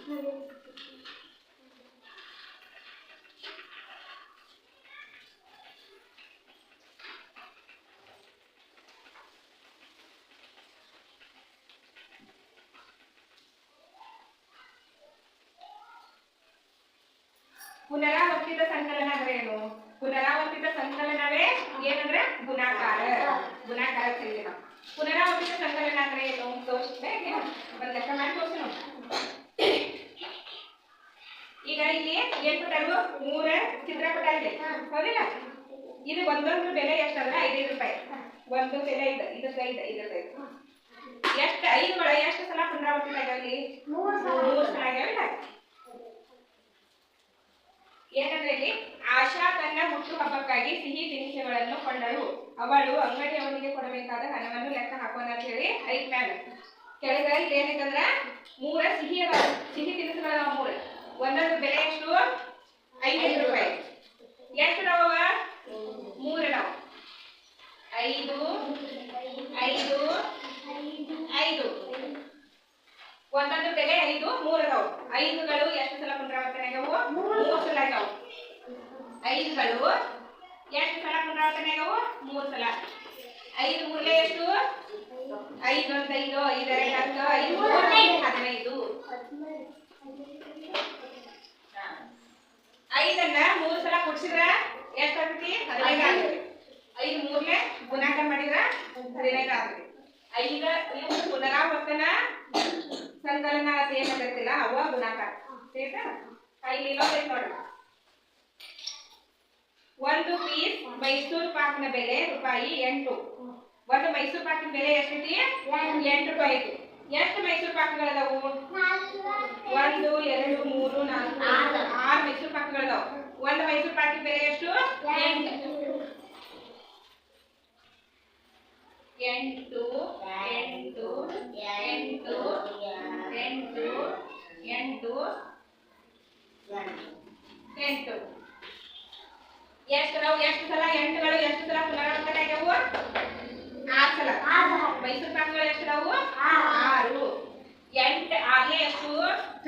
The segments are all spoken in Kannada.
ಪುನರಾವರ್ತಿತ ಸಂಕಲನ ಅಂದ್ರೆ ಏನು? ಪುನರಾವರ್ತಿತ ಸಂಕಲನವೇ ಏನಂದ್ರೆ ಗುಣಾಕಾರ. ಗುಣಾಕಾರ ತಿಳಿದೆ ನಾವು. ಪುನರಾವರ್ತಿತ ಸಂಕಲನ ಅಂದ್ರೆ ಏನು? ತೋರಿಸಿದ್ರೆ ಒಂದು ಲೆಕ್ಕ ಮಾಡಿ ತೋರಿಸಿ ನೋಡಿ. ಈಗ ಇಲ್ಲಿ ಏನ್ ಕೊಟ್ಟರು? 3 ಚಿತ್ರ ಕೊಟ್ಟಿದೆ ಹೌದಿಲ್ಲ? ಇದು ಒಂದೊಂದು ಬೆಲೆ ಎಷ್ಟಂದ್ರೆ 5 ರೂಪಾಯಿ. ಒಂದು ಬೆಲೆ ಇದೆ, ಇದು ಸೈಡ್, ಇದು ಸೈಡ್. ಎಷ್ಟು 5ಗಳು ಎಷ್ಟು ಸಲ ಪುನರಾವರ್ತಿತ ಆಗ್ಯಾವಲ್ಲಿ? 3 ಸಲ ಆಗ್ಯಾವಿಲ್ಲ? ಏನಂದ್ರೆ ಇಲ್ಲಿ ಆಶಾ ತನ್ನ ಹುಟ್ಟು ಹಬ್ಬಕ್ಕಾಗಿ ಸಿಹಿ ತಿನಿಸುಗಳನ್ನು ಕೊಂಡಳು. ಅವಳು ಅಂಗಡಿಯವನಿಗೆ ಕೊಡಬೇಕಾದ ಹಣವನ್ನು ಲೆಕ್ಕ ಹಾಕೋಣ ಅಂತ ಹೇಳಿ 5 ಮ್ಯಾಲ ಕೆಳಗೆ ಇಲ್ಲಿ ಏನೈತಂದ್ರ 3 ಸಿಹಿ ತಿನಿಸುಗಳ 3 ಒಂದೊಂದು ಬೆಲೆ ಎಷ್ಟು? 5 ರೂಪಾಯಿ. ಎಷ್ಟು ಅದಾವ? 3 ಅದಾವ. 5 5 5 ಒಂದೊಂದು ಬೆಲೆ 5, 3 ಅದಾವ. 5ಗಳು ಎಷ್ಟು ಸಲ ಪುನರಾವರ್ತನೆ ಆಗ್ಯಾವು? 3 ಸಲ ಆಗ್ಯಾವು. 5ಗಳು ಎಷ್ಟು ಸಲ ಪುನರಾವರ್ತನೆ ಆಗ್ಯಾವು? 3 ಸಲ. 5 ಮೂರಲೆ ಎಷ್ಟು? 5 1 5 5 2 10 5 3 15. 5ಅನ್ನ 3 ಸಲ ಕೂಡಿಸಿದ್ರ ಎಷ್ಟಾಗ್ತೈತಿ? 15 ಆಗ್ತೈತಿ. 5 ಮೂರಲೆ ಗುಣಾಕಾರ ಮಾಡಿದ್ರ 15 ಆಗ್ತೈತಿ. 5 ಪುನರಾವರ್ತನ ಸಂಕಲನ ಅಂತ ಏನಾಗತ್ತಿಲ್ಲ ಅವ ಗುಣಾಕಾರ. ಆಯ್ತಾ? ಇಲ್ಲಿ ನೋಡಿ ಒಂದು ಪೀಸ್ ಮೈಸೂರು ಪಾಕ್ನ ಬೆಲೆ ರೂಪಾಯಿ 8. ಒಂದು ಮೈಸೂರು ಪಾಕಿನ ಬೆಲೆ ಎಷ್ಟೈತಿ? 8 ರೂಪಾಯಿ ಐತಿ. ಎಷ್ಟು ಮೈಸೂರು ಪಾಕ್ಗಳದಾವು? 1 2 3 4 6 ಮೈಸೂರು ಪಾಕ್ಗಳದಾವು. ಒಂದು ಮೈಸೂರು ಪಾಕಿನ ಬೆಲೆ ಎಷ್ಟು? 8 8 8 8 8 ಎಷ್ಟು ನಾವು ಎಷ್ಟು ಸಲ 8ಗಳು ಎಷ್ಟು ಸಲ ಪುನರಾವರ್ತನೆ ಆಗ್ಯಾವು? 6 ಸಲ. ಮೈಸೂರು ಪಾಕ್ಗಳು ಎಷ್ಟು ನಾವು? 6. 8 6 ಎಷ್ಟು?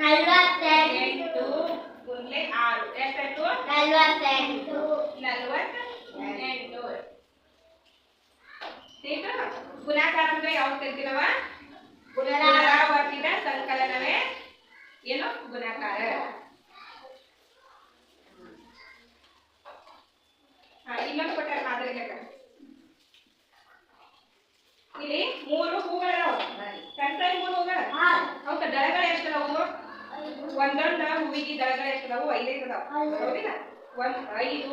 48 ಗುಂಡ್ಲೆ 6 ಎಷ್ಟಾಯ್ತು? 48. ठीक ಗುಣಾಕಾರ ಅಂದ್ರೆ ಯಾವುದು ಕರಿತೀನವ? ಪುನರಾವರ್ತಿತ ಸಂಕಲನವೇ ಏನು? ಗುಣಾಕಾರ. ಇನ್ನೊಂದು ಕೊಟ್ಟಾರ ಮಾದರಿ ಲೆಕ್ಕ. ಇಲ್ಲಿ 3 ಹೂಗಳದಾವ. ಸಣ್ಣ 3 ಹೂಗಳು. ಅವಕ್ಕ ದಳಗಳು ಎಷ್ಟದಾವು? ಒಂದೊಂದು ಹೂವಿಗೆ ದಳಗಳು ಎಷ್ಟದಾವು? 5 ಅದಾವ. ಹೌದಿಲ್ಲ? 5 5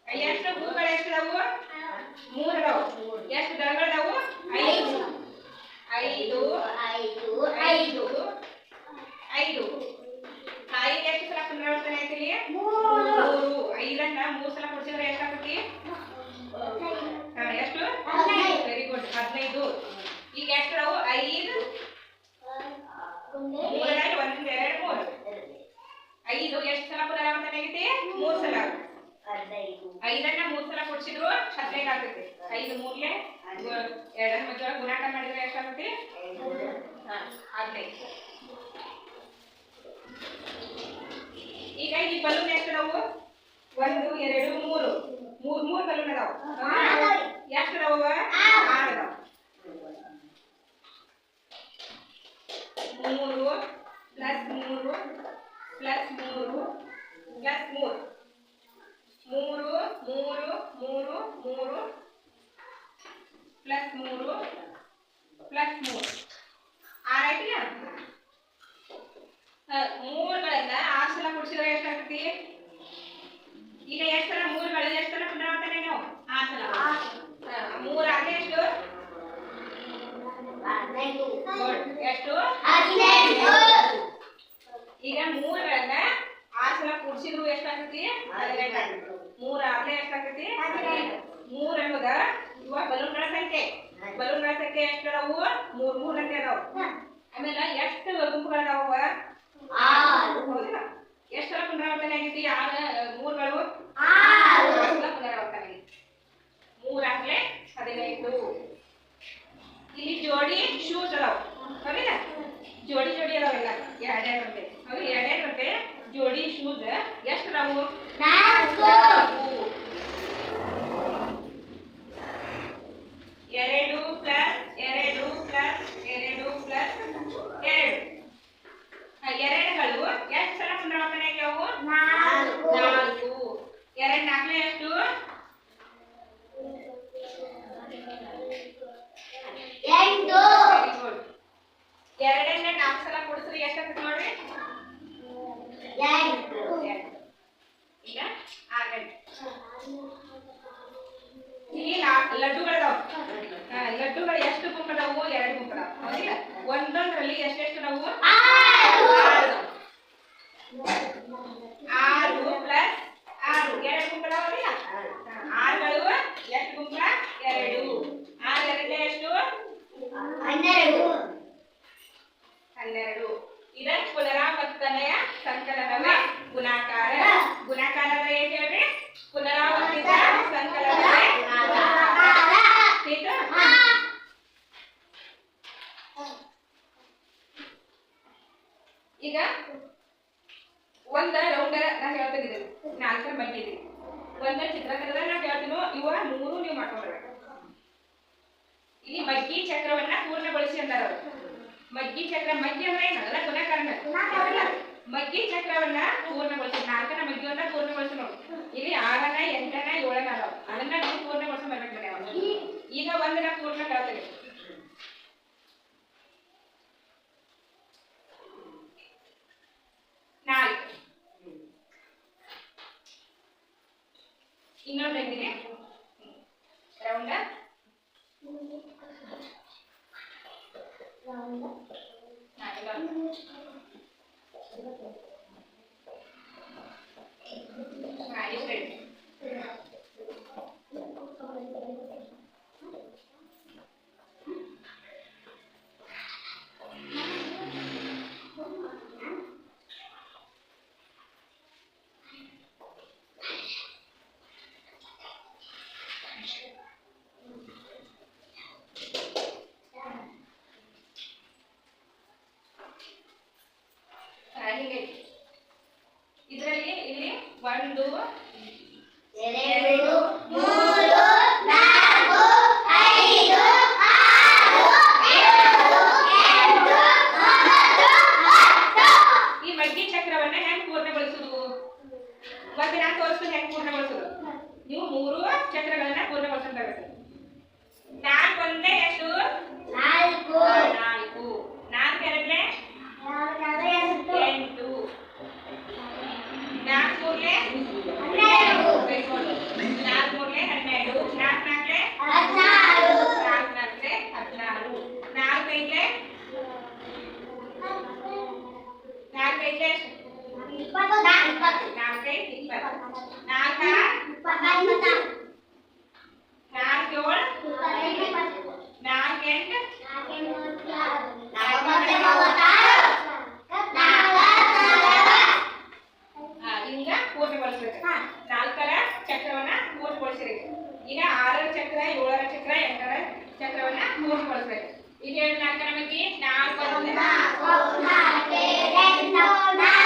5 ಎಷ್ಟು ಹೂಗಳು ಎಷ್ಟದಾವು? 3 ಅದಾವು. ಎಷ್ಟು ದಳಗಳದಾವು? 5 5 5 5 5 ಎಷ್ಟು ಸಲ ಪುನರಾವರ್ತನೆ ಆಯ್ತು? 3. 5ಅನ್ನ 3 ಸಲ ಕೊಡ್ಸಿದ್ರೆ ಎಷ್ಟಾಗ್ತೈತಿ? ಎಷ್ಟು? Very good, 15. ಈಗ ಎಷ್ಟು ಅದಾವು? 5 3 1 2 3 5 ಎಷ್ಟು ಸಲ ಪುನರಾವರ್ತನೆ ಆಗೈತಿ? 3 ಸಲ. 5ಅನ್ನ 3 ಸಲ ಕೊಡ್ಸಿದ್ರು 15 ಆಗ್ತೈತಿ. 5 ಮೂರ್ಲೆ 2 ಮಧ್ಯ ಗುಣಾಕಾರ ಮಾಡಿದ್ರೆ ಎಷ್ಟಾಗ್ತೈತಿ? 15. ಈಗ ಈ ಬಲೂನ್ ಎಷ್ಟು ಅದಾವು? 1 2 3 3 ಬಲೂನ್ ಅದಾವು. ಎಷ್ಟು ಅದಾವ? 6 ಅದಾವ. 3 plus 3 plus 3 plus 3 3 3 3 3 plus 3 plus 3 ಆರಾಯ್ತಿಲ್ಲ? 3ಗಳನ್ನ 6 ಸಲ ಕೊಡಿಸಿದ್ರೆ ಎಷ್ಟಾಗ್ತೈತಿ? ಈಗ ಎಷ್ಟು ಸಲ 3ಗಳು ಎಷ್ಟು ಸಲ ಪುನರಾವರ್ತನೆ ನಾವು? 6 ಸಲ. 3 ಆದ್ರೆ ಎಷ್ಟು? 15. ಎಷ್ಟು? 15. ಈಗ 3ಗಳನ್ನ 6 ಸಲ ಕೂಡಿಸಿದ್ರು ಎಷ್ಟಾಗ್ತೈತಿ? 15 ಆಗ್ತೈತಿ. 3 ಆದ್ರೆ ಎಷ್ಟಾಗ್ತೈತಿ? 15. 3 ಅನ್ನೋದ ಇವ ಬಲೂನ್ಗಳ ಸಂಖ್ಯೆ. ಬಲೂನ್ಗಳ ಸಂಖ್ಯೆ ಎಷ್ಟು ಅದಾವು? 3 3 ಅಂತ ಅದಾವು. ಆಮೇಲೆ ಎಷ್ಟು ಗುಂಪುಗಳದಾವ? 6. ಹೌದಿಲ್ಲ? ಎಷ್ಟು ಸಲ ಪುನರಾವರ್ತನೆ ಆಗೈತಿ? 3ಗಳು 6 ಸಲ ಪುನರಾವರ್ತನೆ ಆಗೈತಿ. 3 ಆಗ್ಲೇ 15. ಇಲ್ಲಿ ಜೋಡಿ ಶೂಸ್ ಅದಾವ ಹೌದಿಲ್ಲ ಜೋಡಿ ಜೋಡಿ ಅದಾವೆಲ್ಲ ಎರಡೆರಡು ಬರುತ್ತೆ ಹೌದು ಎರಡೆರಡು ಬರುತ್ತೆ ಜೋಡಿ ಶೂಸ್ ಎಷ್ಟು ಅದಾವು 4 2 ಪ್ಲಸ್ 2 ಪ್ಲಸ್ 2 ಪ್ಲಸ್ 2 ಎರಡುಗಳು ಎಷ್ಟು ಸಲ ಪುನರಾವರ್ತನೆ ಆಗ್ಯಾವು 4 ಎರಡು ನಾಲ್ಕನೇ ಎಷ್ಟು 8 ಎರಡನ್ನ 4 ಸಲ ಕೂಡಿಸಿದ್ರೆ ಎಷ್ಟಾಗ್ತದೆ ನೋಡ್ರಿ 8 ಈಗ ಆಗಲ್ಲ ಇಲ್ಲಿ ಲಡ್ಡುಗಳದಾವ ಲಡ್ಡುಗಳು ಎಷ್ಟು ಗುಂಪದಾವು 2 ಗುಂಪದಾವ ಹೌದಿಲ್ಲ ಒಂದೊಂದರಲ್ಲಿ ಎಷ್ಟೆಷ್ಟು ಅದಾವು 6 ಪ್ಲಸ್ 6 2 ಗುಂಪದಾವಲ್ಲ 6ಗಳು ಎಷ್ಟು ಗುಂಪ 2 6 ಎರಡನೇ ಎಷ್ಟು 12 ಇದ ಪುನರಾವರ್ತನೆಯ ಸಂಕಲನವೇ ಗುಣಾಕಾರ ಗುಣಾಕಾರ ಅಂದ್ರೆ ಏನ್ ಹೇಳ್ರಿ ಪುನರಾವರ್ತಿತ ಸಂಕಲನವೇ ठीक है ಈಗ ಒಂದ ರೌಂಡ್ ನಾ ಹೇಳ್ತಾ ಇದ್ದೀನಿ 4 ಬಗ್ಗೆ ಇದೆ ಒಂದ ಚಿತ್ರಕರದ ನಾ ಹೇಳ್ತೀನೋ ಇವ 3 ನೀವು ಮಾಡ್ಕೊಂಡ್ಬರ್ಬೇಕು ಇಲ್ಲಿ ಮಗ್ಗಿ ಚಕ್ರವನ್ನ ಪೂರ್ಣಗೊಳಿಸಿ ಅಂತಾರ ಅವರು ಮಗ್ಗಿ ಚಕ್ರ ಮಗ್ಗಿ ಅಂದ್ರೆ ಏನಲ್ಲ ಗುಣಾಕಾರನ ಮಗ್ಗಿ ಚಕ್ರವನ್ನ ಪೂರ್ಣಗೊಳಿಸಿ 4ನ ಮಗ್ಗಿಯನ್ನ ಪೂರ್ಣಗೊಳಿಸಿ ನೋಡಿ ಇಲ್ಲಿ 6ನ 8ನ 7ನ ಅದಾವ ಅದನ್ನ ನೀವು ಪೂರ್ಣಗೊಳಿಸಿ ಬರ್ಬೇಕು ಮನೆ ಈಗ ಒಂದನ್ನ ಪೂರ್ಣ ಹೇಳ್ತೇವೆ ಇನ್ನೊಂದು ಹೆಂಗಿದೆ ರೌಂಡ ಇದರಲ್ಲಿ ಇಲ್ಲಿ 1 2 3 4 5 6 7 8 9 10 ಈ ಮಗ್ಗಿ ಚಕ್ರವನ್ನ ಹೆಂಗ್ ಪೂರ್ಣಗೊಳಿಸುವುದು ಮತ್ತೆ ನಾನು ತೋರಿಸ್ತೀನಿ ಹೆಂಗ್ ಪೂರ್ಣಗೊಳಿಸುವುದು ನೀವು 3 ಚಕ್ರಗಳನ್ನ ಪೂರ್ಣಗೊಳಿಸಬೇಕಾಗುತ್ತೆ 4 ಒಂದೇ ಎಷ್ಟು 4 4 ಎರಡನೇ 8 4 ಮೂರನೇ 12 4 ಮೂರನೇ 12 4 ನಾಲ್ಕನೇ 16 4 ನಾಲ್ಕನೇ 16 4 ಐದನೇ 4 ಐದನೇ 20 4 ಐದು 20 4 4 ಹಿಂಗ ಪೂರ್ಣಗೊಳಿಸಬೇಕು 4ರ ಚಕ್ರವನ್ನ ಪೂರ್ಣಗೊಳಿಸಬೇಕು ಈಗ 6ರ ಚಕ್ರ 7ರ ಚಕ್ರ 8ರ ಚಕ್ರವನ್ನ ಪೂರ್ಣಗೊಳಿಸಬೇಕು ಈಗ 4ರ ಬಗ್ಗೆ 4 4